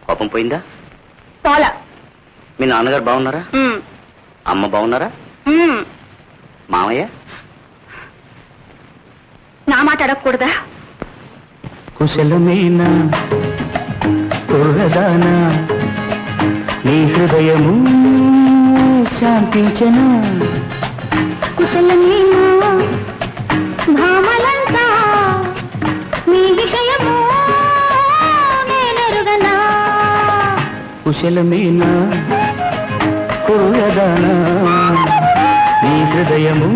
కోపం పోయిందా? పోలా. మీ నాన్నగారు బాగున్నారా? అమ్మ బాగున్నారా? మామయ్య? నా మాట అడగకూడదా? కుశలమేనా కుర్రదానా నీ హృదయము శాంతించనా? కుశలమేనా భామలంతా మీ విషయము నేనెరుగనా? కుశలమేనా కుర్రదానా నీ హృదయము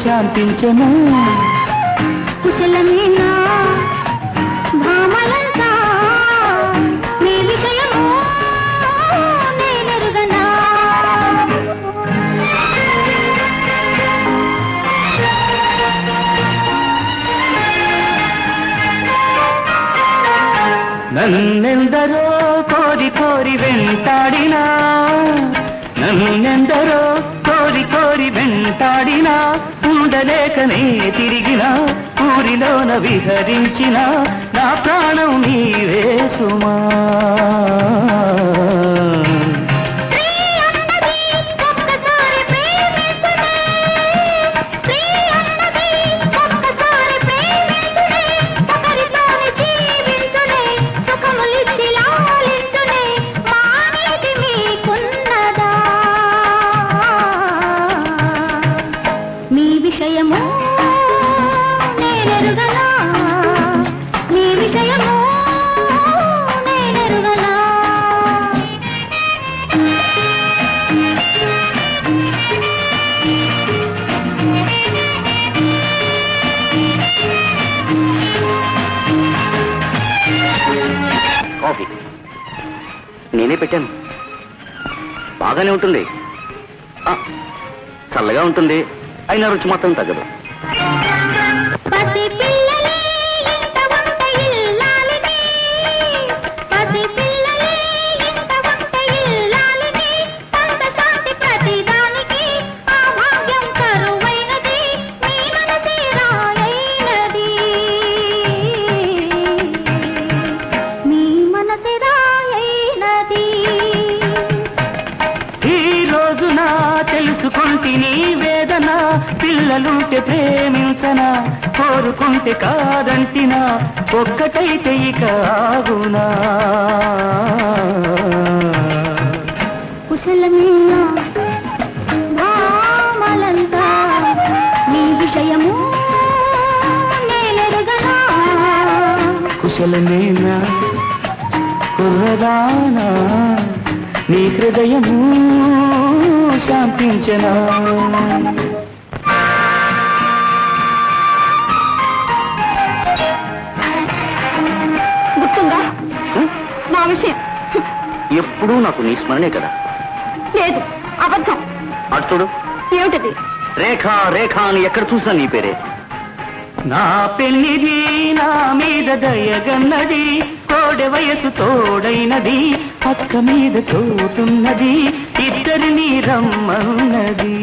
శాంతించనా? కుశలమేనా భామలంతా మీ విషయము నేనెరుగనా? నన్నెందరో కోరి కోరి వెంటాడినా, నన్నెందరో కోరి కోరి వెంటాడినా, ఉండలేకనే తిరిగినా, ఊరిలోన విహరించిన నా ప్రాణం నీవే సుమా. కాఫీ నేనే పెట్టాను. బాగానే ఉంటుంది, చల్లగా ఉంటుంది, అయినా రుచి మాత్రం తగ్గదు. తెలుసుకుంటే నీ వేదన, పిల్లలుంటే ప్రేమించనా, కోరుకుంటే కాదంటినా, ఒక్కటైతే ఇక ఆగునా. కుశలమేనా భామలంతా నీ విషయము నేనెరుగనా? కుశలమేనా కుర్రదానా నీ హృదయము శాంతించనా? గుర్తుందా నా విషయం? ఎప్పుడూ నాకు నీ స్మరణే కదా. లేదు, అబద్ధం. అట్టుడు ఏమిటది? రేఖ రేఖ అని ఎక్కడ చూసా నీ పేరే. నా పెళ్లిది నా మీద దయగన్నది, కోడె వయసు తోడైనది, పక్క మీద చోటున్నది, ఇద్దరిని రమ్మన్నది.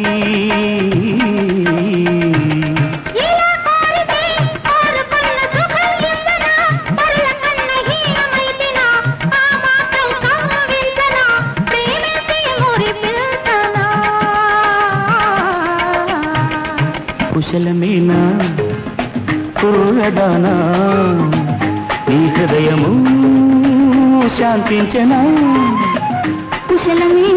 కుశలమేనా కుర్రదానా నీ హృదయము శాంతించనా? కుశలమే